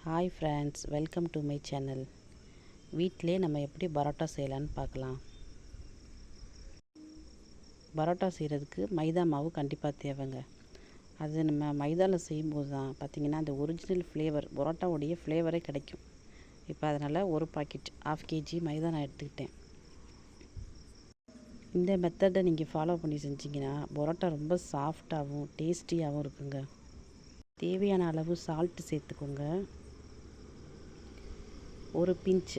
Hi friends, welcome to my channel. வீட்டிலே நம்ம எப்படி பரோட்டா செய்யலான்னு பார்க்கலாம். பரோட்டா செய்கிறதுக்கு மைதா மாவு கண்டிப்பாக தேவைங்க. அது நம்ம மைதாவில் செய்யும்போது தான் பார்த்திங்கன்னா அந்த ஒரிஜினல் ஃப்ளேவர், பரோட்டாவுடைய ஃப்ளேவரே கிடைக்கும். இப்போ அதனால் ஒரு பாக்கெட் 1/2 kg மைதா நான் எடுத்துக்கிட்டேன். இந்த மெத்தடை நீங்கள் ஃபாலோ பண்ணி செஞ்சிங்கன்னா பரோட்டா ரொம்ப சாஃப்டாகவும் டேஸ்டியாகவும் இருக்குங்க. தேவையான அளவு சால்ட்டு சேர்த்துக்கோங்க. ஒரு பிஞ்ச்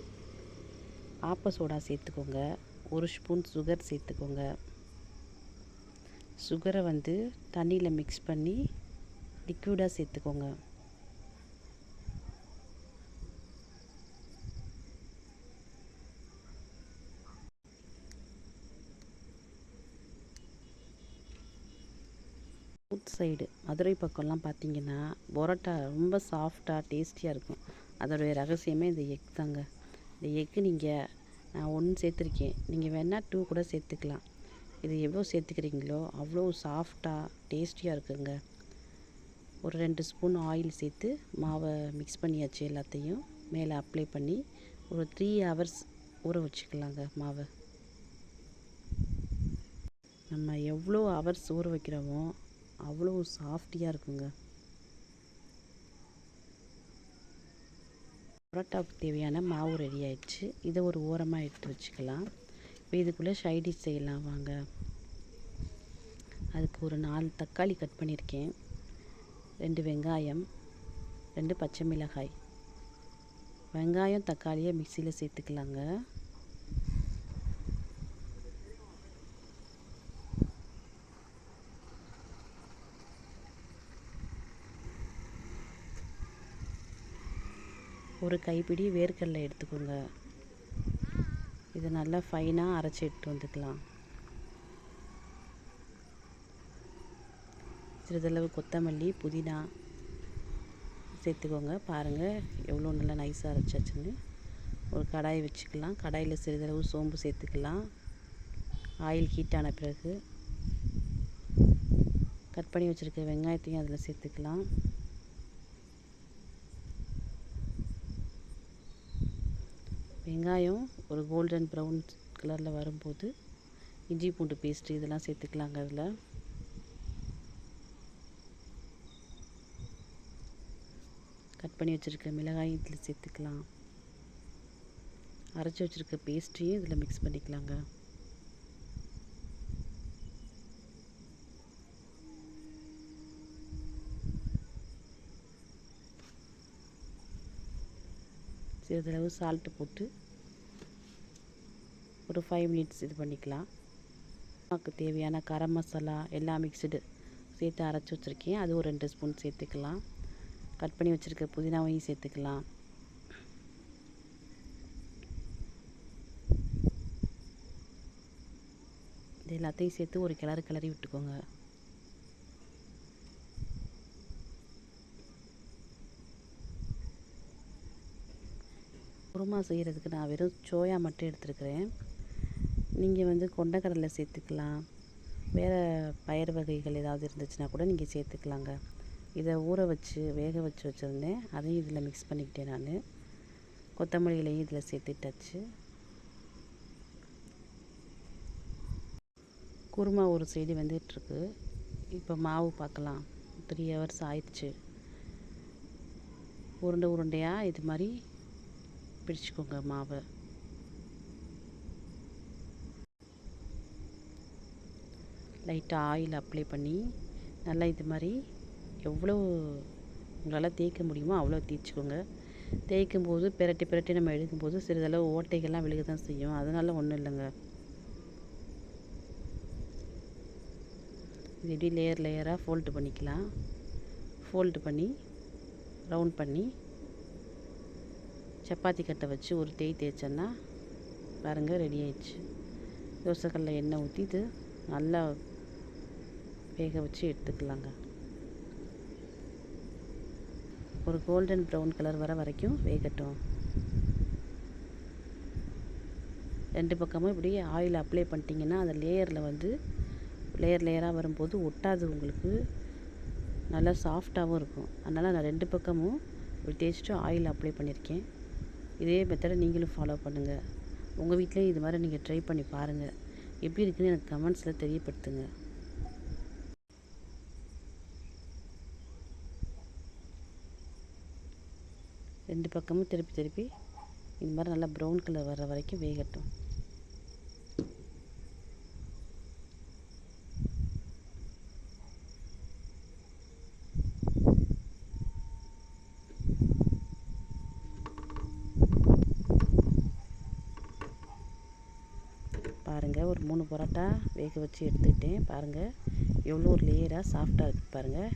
ஆப்ப சோடா சேர்த்துக்கோங்க. 1 ஸ்பூன் சுகர் சேர்த்துக்கோங்க. சுகரை தண்ணியில் மிக்ஸ் பண்ணி லிக்விடாக சேர்த்துக்கோங்க. சவுத் சைடு மதுரை பக்கம்லாம் பார்த்திங்கன்னா பரோட்டா ரொம்ப சாஃப்டாக டேஸ்டியாக இருக்கும். அதோடைய ரகசியமே இந்த எக் தாங்க. இந்த எக்கு நான் 1 சேர்த்துருக்கேன், நீங்கள் வேணால் 2 கூட சேர்த்துக்கலாம். இது எவ்வளோ சேர்த்துக்கிறீங்களோ அவ்வளோ சாஃப்டாக டேஸ்டியாக இருக்குங்க. ஒரு 2 ஸ்பூன் ஆயில் சேர்த்து மாவை மிக்ஸ் பண்ணியாச்சு. எல்லாத்தையும் மேலே அப்ளை பண்ணி ஒரு 3 ஹவர்ஸ் ஊற வச்சுக்கலாங்க. மாவை நம்ம எவ்வளோ ஹவர்ஸ் ஊற வைக்கிறோமோ அவ்வளோ சாஃப்டியாக இருக்குங்க. பரோட்டாவுக்கு தேவையான மாவு ரெடி ஆயிடுச்சு. இதை ஒரு ஓரமாக எடுத்து வச்சுக்கலாம். இப்போ இதுக்குள்ளே சைடிஷ் செய்யலாம் வாங்க. அதுக்கு ஒரு 4 தக்காளி கட் பண்ணியிருக்கேன், 2 வெங்காயம், 2 பச்சை மிளகாய். வெங்காயம் தக்காளியை மிக்சியில் சேர்த்துக்கலாங்க. ஒரு கைப்பிடி வேர்க்கடலை எடுத்துக்கோங்க. இதை நல்லா ஃபைனாக அரைச்சி எடுத்து வந்துக்கலாம். சிறிதளவு கொத்தமல்லி, புதினா சேர்த்துக்கோங்க. பாருங்கள் எவ்வளோ நல்லா நைஸாக அரைச்சாச்சுன்னு. ஒரு கடாய் வச்சுக்கலாம். கடாயில் சிறிதளவு சோம்பு சேர்த்துக்கலாம். ஆயில் ஹீட் ஆன பிறகு கட் பண்ணி வச்சுருக்க வெங்காயத்தையும் அதில் சேர்த்துக்கலாம். வெங்காயம் ஒரு கோல்டன் ப்ரௌன் கலரில் வரும்போது இஞ்சி பூண்டு பேஸ்ட்டு இதெல்லாம் சேர்த்துக்கலாங்க. அதில் கட் பண்ணி வச்சுருக்க மிளகாயும் இதில் சேர்த்துக்கலாம். அரைச்சி வச்சுருக்க பேஸ்ட்டையும் இதில் மிக்ஸ் பண்ணிக்கலாங்க. சிறிதளவு சால்ட்டு போட்டு ஒரு 5 மினிட்ஸ் இது பண்ணிக்கலாம். நமக்கு தேவையான கரம் மசாலா எல்லாம் மிக்ஸ்டு சேர்த்து அரைச்சி வச்சுருக்கேன். அது ஒரு 2 ஸ்பூன் சேர்த்துக்கலாம். கட் பண்ணி வச்சுருக்க புதினாவையும் சேர்த்துக்கலாம். இது எல்லாத்தையும் சேர்த்து ஒரு கிளறி விட்டுக்கோங்க. குருமா செய்கிறதுக்கு நான் வெறும் சோயா மட்டும் எடுத்துருக்கிறேன். நீங்கள் கொண்டக்கடலை சேர்த்துக்கலாம். வேறு பயிர் வகைகள் ஏதாவது இருந்துச்சுன்னா கூட நீங்கள் சேர்த்துக்கலாங்க. இதை ஊற வச்சு வேக வச்சு வச்சுருந்தேன், அதையும் இதில் மிக்ஸ் பண்ணிக்கிட்டேன். நான் கொத்தமல்லிகளையும் இதில் சேர்த்துட்டாச்சு. குருமா ஒரு சைடு வெந்துட்டுருக்கு. இப்போ மாவு பார்க்கலாம். 3 ஹவர்ஸ் ஆயிடுச்சு. உருண்டையாக இது மாதிரி பிடிச்சிக்கோங்க மாவை. லைட்டாக ஆயில் அப்ளை பண்ணி நல்லா இது மாதிரி எவ்வளோ உங்களால் தேய்க்க முடியுமோ அவ்வளோ தேய்ச்சிக்கோங்க. தேய்க்கும் போது பிரட்டி நம்ம எடுக்கும்போது சிறிதளவு ஓட்டைகள்லாம் விழுக தான் செய்யும். அதனால் ஒன்றும் இல்லைங்க. இது எப்படி லேயராக ஃபோல்டு பண்ணிக்கலாம். ஃபோல்டு பண்ணி ரவுண்ட் பண்ணி சப்பாத்தி கட்டை வச்சு ஒரு தேய்ச்சோன்னா பாருங்கள் ரெடி ஆயிடுச்சு. தோசைக்கல்லில் எண்ணெய் ஊற்றி இது நல்லா வேக வச்சு எடுத்துக்கலாங்க. ஒரு கோல்டன் ப்ரௌன் கலர் வர வரைக்கும் வேகட்டும். 2 பக்கமும் இப்படி ஆயில் அப்ளை பண்ணிட்டீங்கன்னா அந்த லேயரில் லேயராக வரும்போது ஒட்டாது, உங்களுக்கு நல்லா சாஃப்டாகவும் இருக்கும். அதனால் நான் 2 பக்கமும் ஒரு தேய்ச்சிட்டு ஆயில் அப்ளை பண்ணியிருக்கேன். இதே மெத்தடை நீங்களும் ஃபாலோ பண்ணுங்கள். உங்கள் வீட்டிலே இது மாதிரி நீங்கள் ட்ரை பண்ணி பாருங்கள். எப்படி இருக்குன்னு எனக்கு கமெண்ட்ஸில் தெரியப்படுத்துங்க. ரெண்டு பக்கமும் திருப்பி இந்த மாதிரி நல்லா ப்ரௌன் கலர் வர வரைக்கும் வேகட்டும். பாருங்கள், ஒரு 3 பரோட்டா வேக வச்சு எடுத்துக்கிட்டேன். பாருங்கள் எவ்வளோ ஒரு லேயராக சாஃப்டாக இருக்குது பாருங்கள்.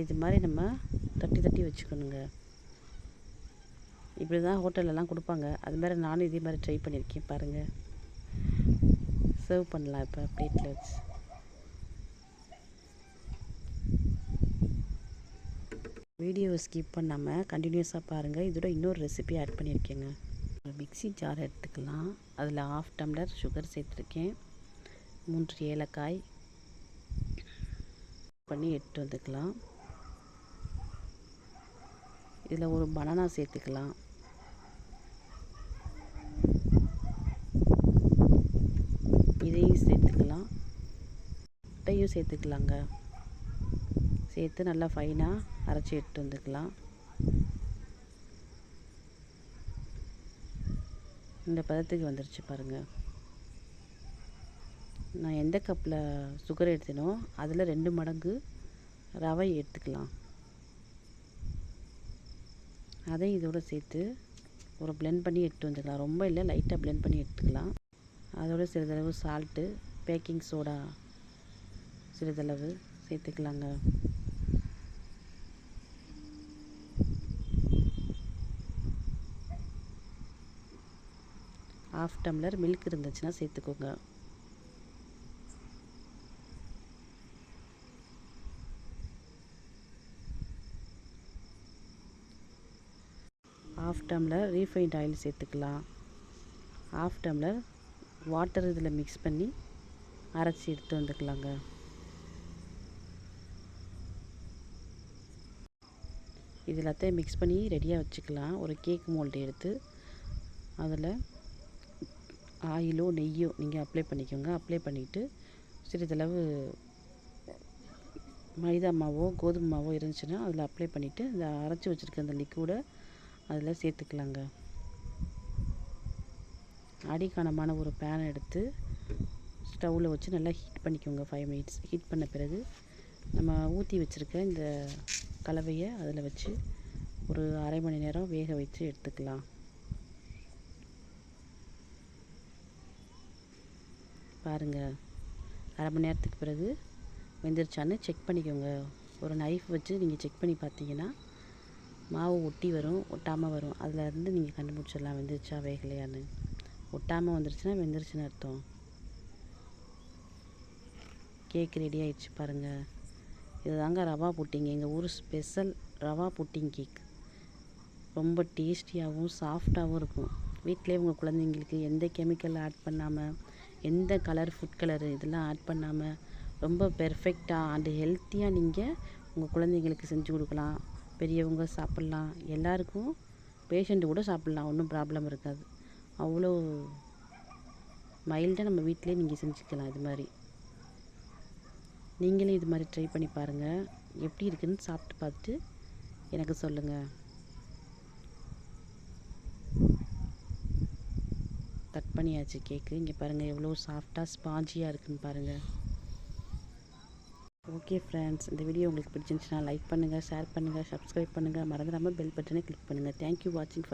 இது மாதிரி நம்ம தட்டி வச்சுக்கணுங்க. இப்படி தான் ஹோட்டல்லலாம் கொடுப்பாங்க. அது மாதிரி நானும் இதே மாதிரி ட்ரை பண்ணியிருக்கேன். பாருங்கள், சர்வ் பண்ணலாம் இப்போ பிளேட்டில் வச்சு. வீடியோவை ஸ்கிப் பண்ணாமல் கண்டினியூஸாக பாருங்கள். இதோட இன்னொரு ரெசிபி ஆட் பண்ணியிருக்கேங்க. ஒரு மிக்ஸி ஜார் எடுத்துக்கலாம். அதில் 1/2 டம்ளர் சுகர் சேர்த்துருக்கேன். 3 ஏலக்காய் பண்ணி எடுத்து வந்துக்கலாம். இதில் ஒரு பனானா சேர்த்துக்கலாம். இதையும் சேர்த்துக்கலாம். முட்டையும் சேர்த்துக்கலாங்க. சேர்த்து நல்லா ஃபைனாக அரைச்சி எடுத்து வந்துக்கலாம். இந்த பதத்துக்கு வந்துருச்சு பாருங்கள். நான் எந்த கப்பில் சுகர் எடுத்தேனோ அதில் 2 மடங்கு ரவை எடுத்துக்கலாம். அதையும் இதோடு சேர்த்து ஒரு பிளெண்ட் பண்ணி எடுத்து வந்துக்கலாம். ரொம்ப இல்லை, லைட்டாக பிளெண்ட் பண்ணி எடுத்துக்கலாம். அதோட சிறிதளவு சால்ட்டு, பேக்கிங் சோடா சிறிதளவு சேர்த்துக்கலாங்க. ½ டம்ளர் மில்க் இருந்துச்சுன்னா சேர்த்துக்கோங்க. ½ டம்ளர் ரீஃபைண்ட் ஆயில் சேர்த்துக்கலாம். ½ டம்ளர் வாட்டர் இதில் மிக்ஸ் பண்ணி அரைச்சி எடுத்து வந்துக்கலாங்க. இது எல்லாத்தையும் மிக்ஸ் பண்ணி ரெடியாக வச்சுக்கலாம். ஒரு கேக் மோல்டு எடுத்து அதில் ஆயிலோ நெய்யோ நீங்கள் அப்ளை பண்ணிக்கோங்க. அப்ளை பண்ணிவிட்டு சிறிதளவு மைதா மாவோ கோதுமை மாவோ இருந்துச்சுன்னா அதில் அப்ளை பண்ணிவிட்டு இந்த அரைச்சி வச்சுருக்க அந்த லிக்விடை அதில் சேர்த்துக்கலாங்க. அடிக்கனமான ஒரு பேனை எடுத்து ஸ்டவ்வில் வச்சு நல்லா ஹீட் பண்ணிக்கோங்க. 5 மினிட்ஸ் ஹீட் பண்ண பிறகு நம்ம ஊற்றி வச்சுருக்க இந்த கலவையை அதில் வச்சு ஒரு அரை மணி நேரம் வேக வச்சு எடுத்துக்கலாம். பாருங்கள், அரை மணி நேரத்துக்கு பிறகு வெந்துருச்சான்னு செக் பண்ணிக்கோங்க. ஒரு நைஃப் வச்சு நீங்கள் செக் பண்ணி பார்த்தீங்கன்னா மாவு ஒட்டி வரும், ஒட்டாமல் வரும். அதில் இருந்து நீங்கள் கண்டுபிடிச்சிடலாம் வெந்துருச்சா வேகலையான்னு. ஒட்டாமல் வந்துருச்சுன்னா வெந்துருச்சுன்னு அர்த்தம். கேக் ரெடி ஆகிடுச்சு பாருங்கள். இது தாங்க ரவா புட்டிங், எங்கள் ஊர் ஸ்பெஷல் ரவா புட்டிங் கேக். ரொம்ப டேஸ்டியாகவும் சாஃப்டாகவும் இருக்கும். வீட்டிலே உங்கள் குழந்தைங்களுக்கு எந்த கெமிக்கல் ஆட் பண்ணாமல், எந்த ஃபுட் கலரு இதெல்லாம் ஆட் பண்ணாமல் ரொம்ப பெர்ஃபெக்டாக அண்டு ஹெல்த்தியாக நீங்கள் உங்கள் குழந்தைங்களுக்கு செஞ்சு கொடுக்கலாம். பெரியவங்க சாப்பிட்லாம், எல்லாருக்கும், பேஷண்ட்டு கூட சாப்பிட்லாம், ஒன்றும் ப்ராப்ளம் இருக்காது. அவ்வளோ மைல்டாக நம்ம வீட்டிலே நீங்கள் செஞ்சுக்கலாம். இது மாதிரி நீங்களே இது மாதிரி ட்ரை பண்ணி பாருங்கள். எப்படி இருக்குதுன்னு சாப்பிட்டு பார்த்துட்டு எனக்கு சொல்லுங்கள். கட் பண்ணியாச்சு கேக்கு. இங்கே பாருங்கள் எவ்வளோ சாஃப்டாக ஸ்பாஞ்சியாக இருக்குதுன்னு பாருங்கள். ஓகே ஃப்ரெண்ட்ஸ், இந்த வீடியோ உங்களுக்கு பிடிச்சிருந்துச்சுன்னா லைக் பண்ணுங்கள், ஷேர் பண்ணுங்கள், சப்ஸ்கிரைப் பண்ணுங்கள். மறந்துடாமல் பெல் பட்டனை கிளிக் பண்ணுங்கள். தேங்க்யூ வாட்சிங் ஃபார்